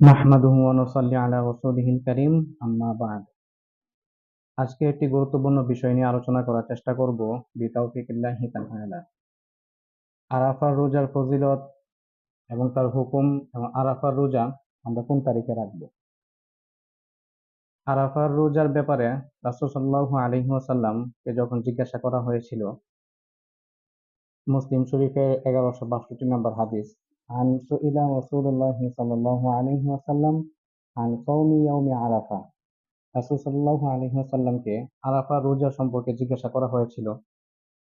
নাহমাদুহু ওয়া নুসাল্লি আলা রাসূলিহিল কারীম, আম্মা বা'দ। আজকে একটি গুরুত্বপূর্ণ বিষয় নিয়ে আলোচনা করার চেষ্টা করব বিতাওফিকিল্লাহি তাআলা। আরাফার রোজার ফজিলত এবং তার হুকুম এবং আরাফার রোজা আমরা কোন তারিখে রাখব। আরাফার রোজার ব্যাপারে রাসূল সাল্লাল্লাহু আলাইহি ওয়াসাল্লামকে যখন জিজ্ঞাসা করা হয়েছিল, মুসলিম শরীফের 1162 নম্বর হাদিস, আন সুইলা রাসূলুল্লাহি সাল্লাল্লাহু আলাইহি ওয়াসাল্লাম আন সাওমি ইয়াউমি আরাফা। রাসূল সাল্লাল্লাহু আলাইহি ওয়াসাল্লামকে আরাফা রোজা সম্পর্কে জিজ্ঞাসা করা হয়েছিল।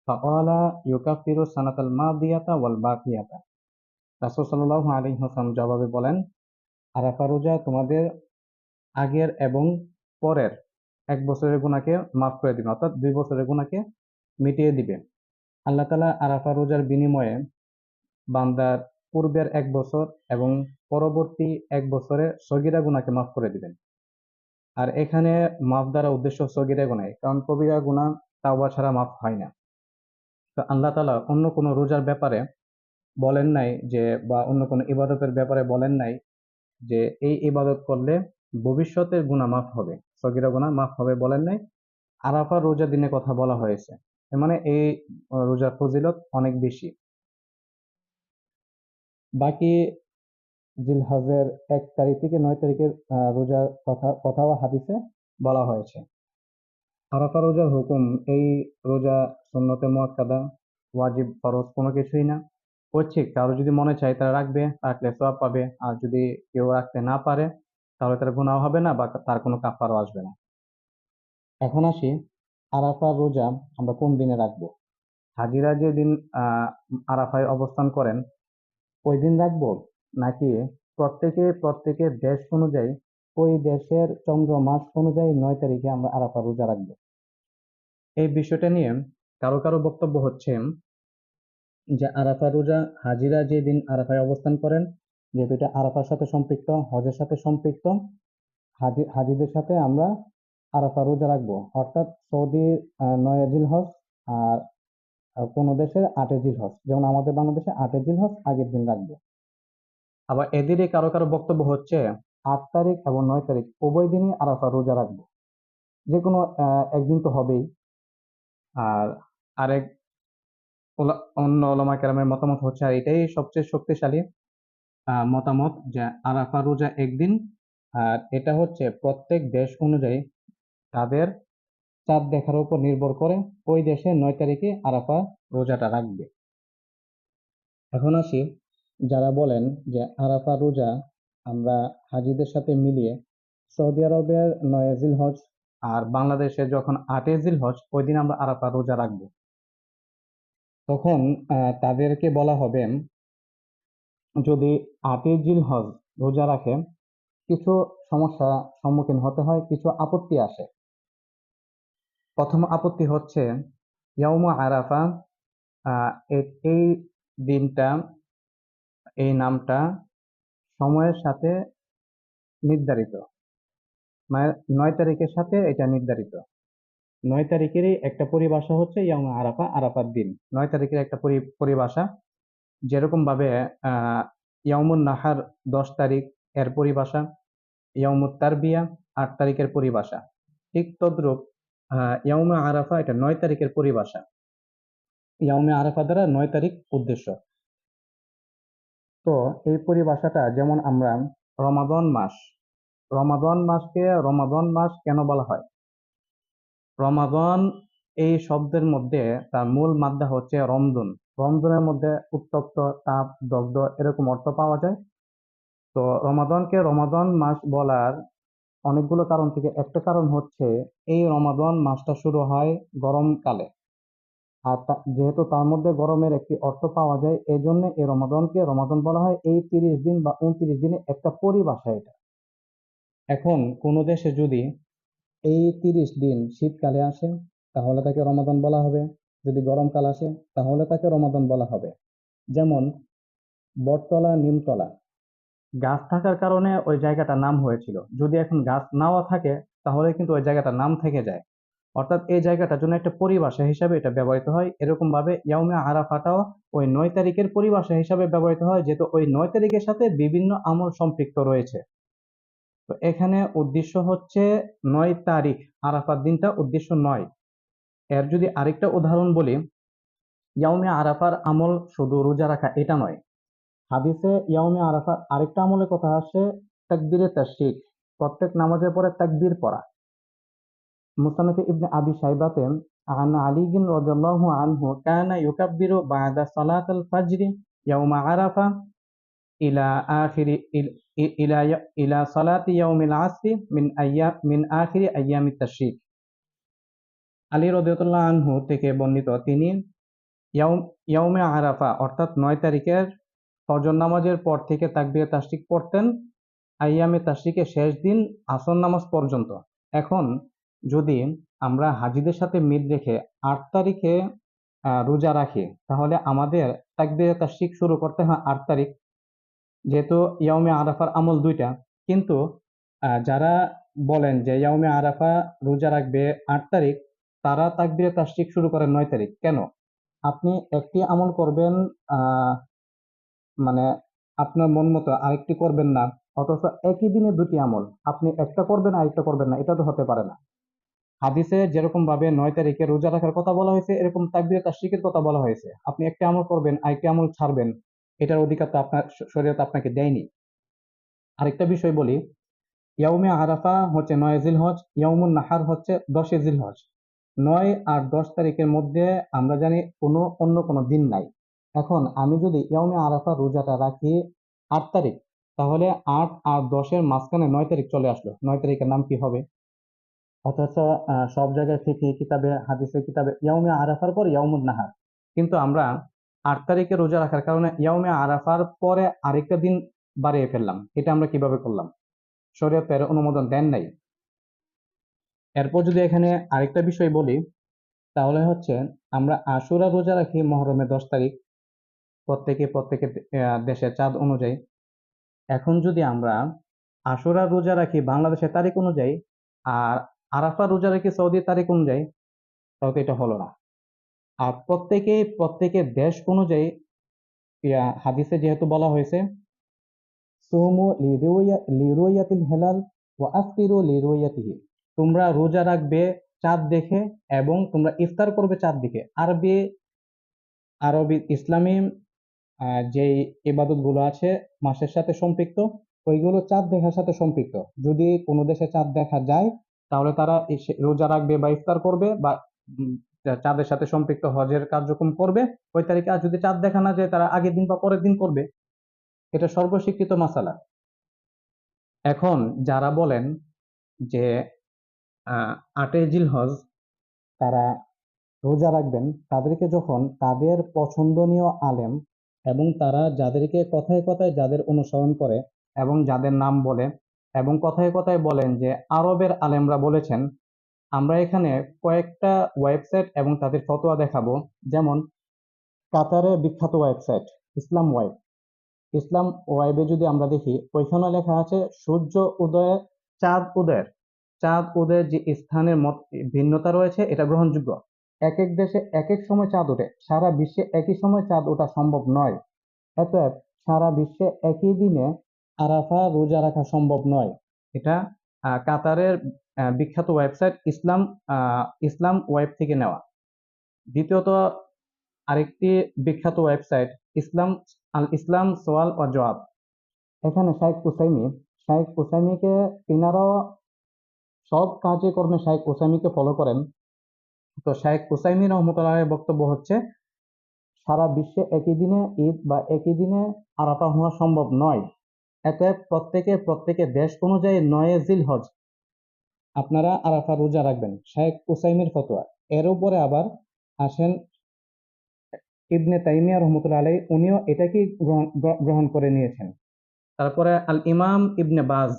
ফাকালা ইউকাফিরু সানাতাল মাদিয়াতা ওয়াল বাকিয়াতা। রাসূল সাল্লাল্লাহু আলাইহি ওয়াসাল্লাম জবাবে বলেন, আরাফা রোজা তোমাদের আগের এবং পরের 1 বছরের গুনাহকে মাফ করে দিবে, অর্থাৎ 2 বছরের গুনাহকে মিটিয়ে দিবে। আল্লাহ তাআলা আরাফা রোজার বিনিময়ে বান্দার পূর্বের 1 বছর এবং পরবর্তী 1 বছরের সগীরা গুনাহকে মাফ করে দিবেন। আর এখানে মাফ দ্বারা উদ্দেশ্য সগীরা গুনাহ, কারণ কবিরা গুনাহ তাওবা ছাড়া মাফ হয় না। তো আল্লাহ তাআলা অন্য কোনো রোজার ব্যাপারে বলেন নাই যে, বা অন্য কোনো ইবাদতের ব্যাপারে বলেন নাই যে এই ইবাদত করলে ভবিষ্যতের গুনাহ মাফ হবে, সগীরা গুনাহ মাফ হবে বলেন নাই। আরাফার রোজা দিনের কথা বলা হয়েছে। এর মানে এই রোজার ফজিলত অনেক বেশি। বাকি জিলহজের 1 তারিখ থেকে 9 তারিখের রোজার কথাও হাদিসে বলা হয়েছে। আরাফা রোজার হুকুম, এই রোজা সুন্নতে মুআক্কাদা, ওয়াজিব, ফরজ কোনো কিছুই না। ঐচ্ছিক, কারো যদি মনে চায় তারা রাখবে, রাখলে সওয়াব পাবে। আর যদি কেউ রাখতে না পারে তাহলে তার গুনাহ হবে না বা তার কোনো কাফারও আসবে না। এখন আসি, আরাফার রোজা আমরা কোন দিনে রাখবো। হাজিরা যেদিন আরাফায় অবস্থান করেন ওই দিন রাখবো, নাকি প্রত্যেকের দেশ অনুযায়ী ওই দেশের চন্দ্র মাস অনুযায়ী 9 তারিখে আমরা আরাফার রোজা রাখবো। এই বিষয়টা নিয়ে কারো কারো বক্তব্য হচ্ছে যে আরাফা রোজা হাজিরা যেদিন আরাফায় অবস্থান করেন, যেহেতু এটা আরাফার সাথে সম্পৃক্ত, হজের সাথে সম্পৃক্ত, হাজিদের সাথে আমরা আরাফা রোজা রাখবো। অর্থাৎ সৌদির 9 জিলহজ আর কোনো দেশের 8 জিলহজ, যেমন আমাদের বাংলাদেশে 8 জিলহজ আগের দিন রাখবো। আবার এদেরই কারো কারো বক্তব্য হচ্ছে 8 তারিখ এবং 9 তারিখ উভয় দিনই আরাফা রোজা রাখবো। যে কোনো একদিন তো হবেই। আর আরেক অন্য ওলামা কেরামের মতামত হচ্ছে, আর এটাই সবচেয়ে শক্তিশালী মতামত, যে আরাফা রোজা একদিন। আর এটা হচ্ছে প্রত্যেক দেশ অনুযায়ী তাদের চাঁদ দেখার উপর নির্ভর করে ওই দেশে 9 তারিখে আরাফা রোজাটা রাখবে। এখন আসি, যারা বলেন যে আরাফা রোজা আমরা হাজিদের সাথে মিলিয়ে সৌদি আরবের 9 জিলহজ আর বাংলাদেশে যখন 8 জিলহজ ওই দিন আমরা আরাফা রোজা রাখবো, তখন তাদেরকে বলা হবে, যদি 8 জিলহজ রোজা রাখে কিছু সমস্যা সম্মুখীন হতে হয়, কিছু আপত্তি আসে। প্রথম আপত্তি হচ্ছে ইয়াউমু আরাফা, এই দিনটা, এই নামটা সময়ের সাথে নির্ধারিত, মানে 9 তারিখের সাথে এটা নির্ধারিত। 9 তারিখেরই একটা পরিভাষা হচ্ছে ইয়াউমু আরাফা, আরাফার দিন। 9 তারিখের একটা পরিভাষা, যেরকম ভাবে ইয়াউমুন নাহার 10 তারিখ এর পরিভাষা, ইয়াউমুত তারবিয়া 8 তারিখের পরিভাষা, ঠিক তদ্রূপ ইয়াউমে আরাফা এটা 9 তারিখের পরিভাষা। ইয়াউমে আরাফা দ্বারা 9 তারিখ উদ্দেশ্য। তো এই পরিভাষাটা, যেমন আমরা রমাদান মাসকে রমাদান মাস কেন বলা হয়? রমাদান এই শব্দের মধ্যে তার মূল মাদ্দা হচ্ছে রমদুন। রমদুনের মধ্যে উত্তপ্ত, তাপ, দগ্ধ এরকম অর্থ পাওয়া যায়। তো রমাদানকে রমাদান মাস বলার অনেকগুলো কারণ থেকে একটা কারণ হচ্ছে এই রমাদান মাসটা শুরু হয় গরমকালে। আর যেহেতু তার মধ্যে গরমের একটি অর্থ পাওয়া যায়, এই জন্য এই রমাদানকে রমাদান বলা হয়। এই 30 দিন বা 29 দিনে একটা পরিভাষা এটা। এখন কোনো দেশে যদি এই 30 দিন শীতকালে আসে তাহলে তাকে রমাদান বলা হবে, যদি গরমকাল আসে তাহলে তাকে রমাদান বলা হবে। যেমন বটতলা, নিমতলা, গাছ থাকার কারণে ওই জায়গাটার নাম হয়েছিল। যদি এখন গাছ নাও থাকে তাহলে কিন্তু ওই জায়গাটার নাম থেকে যায়। অর্থাৎ এই জায়গাটার জন্য একটা পরিভাষা হিসাবে এটা ব্যবহৃত হয়। এরকম ভাবে ইয়াউমে আরাফাটাও ওই 9 তারিখের পরিভাষা হিসাবে ব্যবহৃত হয়, যেহেতু ওই 9 তারিখের সাথে বিভিন্ন আমল সম্পৃক্ত রয়েছে। তো এখানে উদ্দেশ্য হচ্ছে 9 তারিখ, আরাফার দিনটা উদ্দেশ্য 9। এর যদি আরেকটা উদাহরণ বলি, ইয়াউমে আরাফার আমল শুধু রোজা রাখা এটা নয়। হাদিসে ইয়াউমে আরাফার আরেকটা আমলের কথা আসে, তাকবীরে তাশরিক, প্রত্যেক নামাজের পরে তাকবীর পড়া। মুসান্নাফে ইবনে আবি শাইবাতে আন আলী রাদিয়াল্লাহু আনহু কানা ইউকাব্বিরু বা'দা সালাতাল ফাজরি ইয়াউমা আরাফা ইলা আখিরি ইলা ইলা সালাতি ইয়াউমিল আসরি মিন আখিরি আইয়ামিত তাশরিক। আলী রাদিয়াল্লাহু আনহু থেকে বর্ণিত, তিনি ইয়াউমে আরাফা অর্থাৎ 9 তারিখের ফজর নামাজের পর থেকে তাকবীরে তাশরিক পড়তেন আইয়ামে তাশরিকের শেষ দিন আসর নামাজ পর্যন্ত। এখন যদি আমরা হাজিদের সাথে মিল রেখে 8 তারিখে রোজা রাখি, তাহলে আমাদের তাকবীরে তাশরিক শুরু করতে হয় 8 তারিখ, যেহেতু ইয়াউমে আরাফার আমল দুইটা। কিন্তু যারা বলেন যে ইয়াউমে আরাফা রোজা রাখবে 8 তারিখ, তারা তাকবীরে তাশরিক শুরু করেন 9 তারিখ। কেন? আপনি একটি আমল করবেন, মানে আপনার মন মতো আরেকটি করবেন না, অথচ একই দিনে দুটি আমল, আপনি একটা করবেন আরেকটা করবেন না, এটা তো হতে পারে না। হাদিসে যেরকম ভাবে 9 তারিখে রোজা রাখার কথা বলা হয়েছে, এরকম তাকবীরে তাশরিকের কথা বলা হয়েছে। আপনি একটা আমল করবেন আরেকটি আমল ছাড়বেন, এটার অধিকার তো আপনার শরীয়ত আপনাকে দেয়নি। আরেকটা বিষয় বলি, ইয়াউমে আরাফা হচ্ছে 9 জিলহজ, ইয়াউমুন নাহার হচ্ছে 10 জিলহজ। 9 আর 10 তারিখের মধ্যে আমরা জানি অন্য কোনো দিন নাই। এখন আমি যদি ইয়াউমে আরাফা রোজাটা রাখি 8 তারিখ, তাহলে 8 আর 10-এর মাঝখানে 9 তারিখ চলে আসলো, 9 তারিখের নাম কি হবে? অথচ সব জায়গায় ফিকহি কিতাবে, হাদিসের কিতাবে ইয়াউমে আরাফার পর ইয়াউমুন নাহার। কিন্তু আমরা 8 তারিখে রোজা রাখার কারণে ইয়াউমে আরাফার পরে আরেকটা দিন বাড়িয়ে ফেললাম। এটা আমরা কিভাবে করলাম? শরীয়ত এর অনুমোদন দেন নাই। এরপর যদি এখানে আরেকটা বিষয় বলি, তাহলে হচ্ছে আমরা আশুরা রোজা রাখি মহরমের 10 তারিখ, প্রত্যেকে দেশের চাঁদ অনুযায়ী। এখন যদি আমরা আশুরা রোজা রাখি বাংলাদেশের তারিখ অনুযায়ী, আর আরাফা রোজা রাখি সৌদি তারিখ অনুযায়ী, তাহলে তো এটা হলো না। আর প্রত্যেকের দেশ অনুযায়ী, হাদিসে যেহেতু বলা হয়েছে সুমু লিরুয়াতিল হেলাল ওয়া আফতিরু লিরুয়াতিহি, তোমরা রোজা রাখবে চাঁদ দেখে এবং তোমরা ইফতার করবে চাঁদ দেখে। আরবি ইসলামী যেই ইবাদত গুলো আছে মাসের সাথে সম্পৃক্ত, ওইগুলো চাঁদ দেখার সাথে সম্পৃক্ত। যদি কোনো দেশে চাঁদ দেখা যায়, তাহলে তারা রোজা রাখবে বা ইফতার করবে বা উম, চাঁদের সাথে সম্পৃক্ত হজের কার্যক্রম করবে ওই তারিখে। আর যদি চাঁদ দেখা না যায়, তারা আগের দিন বা পরের দিন করবে। এটা সর্বস্বীকৃত মাসালা। এখন যারা বলেন যে 8 জিলহজ তারা রোজা রাখবেন, তাদেরকে যখন তাদের পছন্দনীয় আলেম এবং তারা যাদেরকে কথায় কথায় যাদের অনুসরণ করে এবং যাদের নাম বলে এবং কথায় কথায় বলেন যে আরবের আলেমরা বলেছেন, আমরা এখানে কয়েকটা ওয়েবসাইট এবং তাদের ফতোয়া দেখাবো। যেমন কাতারের বিখ্যাত ওয়েবসাইট ইসলাম ওয়েবে যদি আমরা দেখি, ওইখানে লেখা আছে সূর্য উদয়ের, চাঁদ উদয়ের যে স্থানের ভিন্নতা রয়েছে, এটা গ্রহণযোগ্য। এক এক দেশে এক এক সময় চাঁদ ওঠে, সারা বিশ্বে একই সময় চাঁদ ওঠা সম্ভব নয়। অতএব সারা বিশ্বে একই দিনে আরাফা রোজা রাখা সম্ভব নয়। এটা কাতারের বিখ্যাত ওয়েবসাইট ইসলাম ওয়েব থেকে নেওয়া। দ্বিতীয়ত, আরেকটি বিখ্যাত ওয়েবসাইট ইসলাম সোয়াল ও জবাব। এখানে শাইখ কুসাইমিকে তিনারাও সব কাজে কর্মে শাইখ কুসাইমিকে ফলো করেন। তো শাইখ কুসাইমি রহমতুল্লাহের বক্তব্য হচ্ছে, সারা বিশ্বে একই দিনে ঈদ বা একই দিনে আরাফা হওয়া সম্ভব নয়। এতে প্রত্যেকের দেশ অনুযায়ী 9 জিলহজ আপনারা আরাফা রোজা রাখবেন, শাইখ কুসাইমির ফতোয়া। এর উপরে আবার আসেন ইবনে তাইমিয়া রহমতুল্লাহ আলাই, উনিও এটাকেই গ্রহণ করে নিয়েছেন। তারপরে আল ইমাম ইবনে বাজ,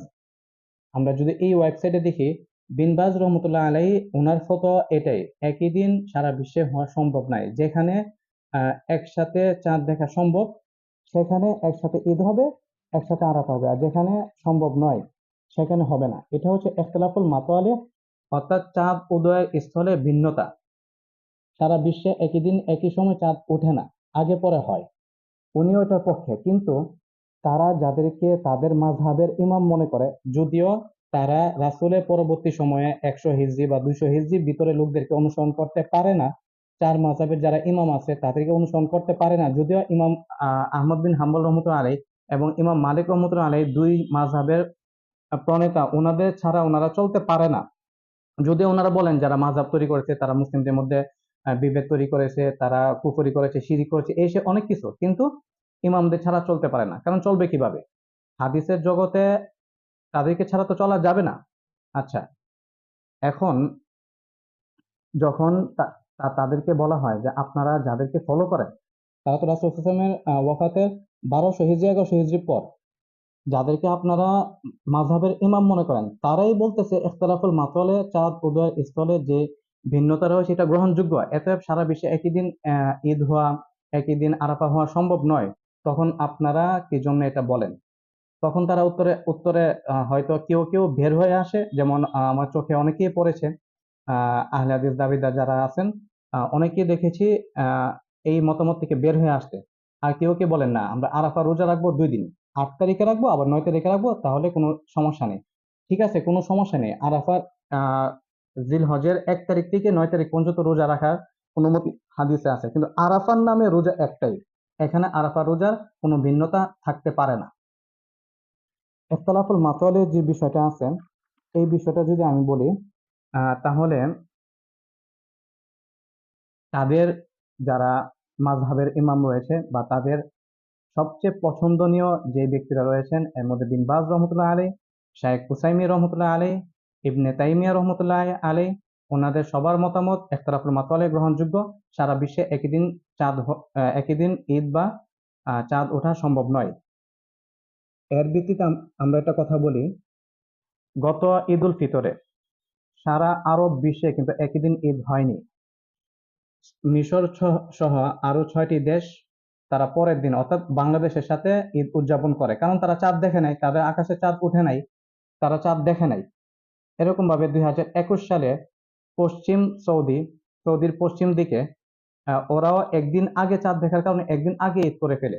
আমরা যদি এই ওয়েবসাইটে দেখি, বিন বাজ রহমতুল্লাহ আলাই, ওনার ফতোয়া এটাই, একই দিন সারা বিশ্বে হওয়া সম্ভব নয়। যেখানে একসাথে চাঁদ দেখা সম্ভব, সেখানে একসাথে ঈদ হবে, একসাথে আরাফা হবে। আর যেখানে সম্ভব নয়, সেখানে হবে না। এটা হচ্ছে ইখতিলাফুল মাতওয়ালি, অর্থাৎ চাঁদ উদয়ের স্থলে ভিন্নতা। সারা বিশ্বে একই দিন একই সময় চাঁদ ওঠে না, আগে পরে হয়। উনিও এটার পক্ষে। কিন্তু তারা যাদেরকে তাদের মাযহাবের ইমাম মনে করে, যদিও তারা রাসূলের পরবর্তী সময়ে 100 হিজরি বা 200 হিজরির ভিতরে লোকদেরকে অনুসরণ করতে পারে না, চার মাযহাবের যারা ইমাম আছে তাদেরকে অনুসরণ করতে পারে না, যদিও ইমাম আহমদ বিন হাম্বল রহমতুল্লাহ আলাইহি এবং ইমাম মালিক রহমতুল্লাহ আলাইহি দুই মাযহাবের প্রণেতা, ওনাদের ছাড়া ওনারা চলতে পারে না। যদি ওনারা বলেন যারা মাযহাব তৈরি করেছে তারা মুসলিমদের মধ্যে বিভেদ তৈরি করেছে, তারা কুফরি করেছে, শিরিক করেছে, এই সে অনেক কিছু, কিন্তু ইমামদের ছাড়া চলতে পারে না। কারণ চলবে কিভাবে? হাদিসের জগতে তাদেরকে ছাড়া তো চলা যাবে না। আচ্ছা, এখন যখন তাদেরকে বলা হয় যে আপনারা যাদেরকে ফলো করেন, তারা তো রাসূল সাল্লাল্লাহু আলাইহি ওয়াসাল্লামের ওয়াফাতের 1200 হিজরি 1100 হিজরি পর, যাদেরকে আপনারা মাযহাবের ইমাম মনে করেন, তারাই বলতেছে ইখতিলাফুল মাতওয়ালে চাঁদ উদয়ের স্থলে যে ভিন্নতা রয়েছে এটা গ্রহণযোগ্য। এতএব সারা বিশ্বে একই দিন ঈদ হওয়া, একই দিন আরাফা হওয়া সম্ভব নয়। তখন আপনারা কি জন্য এটা বলেন? তখন তারা উত্তরে উত্তরে হয়তো কেউ কেউ বের হয়ে আসে, যেমন আমার চোখে অনেকেই পড়েছে, আহলে হাদিস দাবিদার যারা আছেন, অনেকেই দেখেছি আহ, এই মতামত থেকে বের হয়ে আসতে। আর কেউ কেউ বলেন না, আমরা আরাফা রোজা রাখবো 2 দিন, 8 তারিখে রাখবো আবার 9 তারিখে রাখবো, তাহলে কোনো সমস্যা নেই। ঠিক আছে, কোনো সমস্যা নেই। আরাফার আহ জিলহজের 1 তারিখ থেকে 9 তারিখ পর্যন্ত রোজা রাখার অনুমতি হাদিসে আছে, কিন্তু আরাফার নামে রোজা একটাই। এখানে আরাফা রোজার কোনো ভিন্নতা থাকতে পারে না। ইখতিলাফুল মাতওয়ালির যে বিষয়টা আছে, এই বিষয়টা যদি আমি বলি, তাহলে তাদের যারা মাযহাবের ইমাম রয়েছে বা তাদের সবচেয়ে পছন্দনীয় যে ব্যক্তিরা রয়েছেন, এর মধ্যে বিন বাজ রহমতুল্লাহ আলাইহি, শাইখ হুসাইমি রহমতুল্লাহ আলাইহি, ইবনে তাইমিয়া রহমতুল্লাহ আলাইহি, ওনাদের সবার মতামত ইখতিলাফুল মাতওয়ালি গ্রহণযোগ্য। সারা বিশ্বে একই দিন ঈদ বা চাঁদ ওঠা সম্ভব নয়। এর ভিত্তিতে আমরা একটা কথা বলি, গত ঈদ উল ফিতরে সারা আরব বিশ্বে কিন্তু একই দিন ঈদ হয়নি। মিশর সহ আরো 6টি দেশ তারা পরের দিন অর্থাৎ বাংলাদেশের সাথে ঈদ উদযাপন করে, কারণ তারা চাঁদ দেখে নাই, তাদের আকাশে চাঁদ উঠে নাই, তারা চাঁদ দেখে নাই। এরকম ভাবে 2021 সালে সৌদির পশ্চিম দিকে ওরাও একদিন আগে চাঁদ দেখার কারণে একদিন আগে ঈদ করে ফেলে।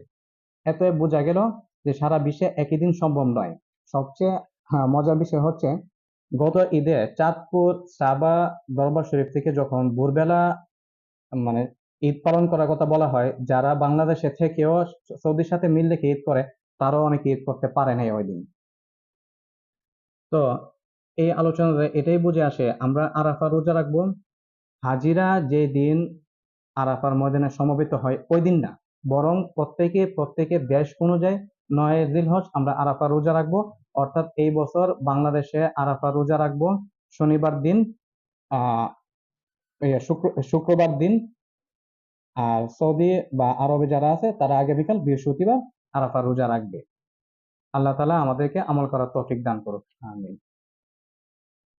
এতে বোঝা গেল যে সারা বিশ্বে একই দিন সম্ভব নয়। সবচেয়ে মজার বিষয় হচ্ছে, গত ঈদে চাঁদপুর সাবা দরবার শরীফ থেকে যখন ভোরবেলা মানে ঈদ পালন করার কথা বলা হয়, যারা বাংলাদেশে থেকেও সৌদির সাথে মিল রেখে ঈদ করে, তারাও অনেকে ঈদ করতে পারে নাই ওই দিন। তো এই আলোচনাতে এটাই বুঝে আসে, আমরা আরাফা রোজা রাখবো হাজিরা যে দিন আরাফার ময়দানে সমবেত হয় ওই দিন না, বরং প্রত্যেকের দেশ অনুযায়ী 9 জিলহজ আমরা আরাফা রোজা রাখবো। অর্থাৎ এই বছর বাংলাদেশে আরাফা রোজা রাখবো শনিবার দিন, আহ শুক্রবার দিন, আর সৌদি বা আরবে যারা আছে তারা আগামীকাল বৃহস্পতিবার আরাফা রোজা রাখবে। আল্লাহ তাআলা আমাদেরকে আমল করার তৌফিক দান করুক, আমিন।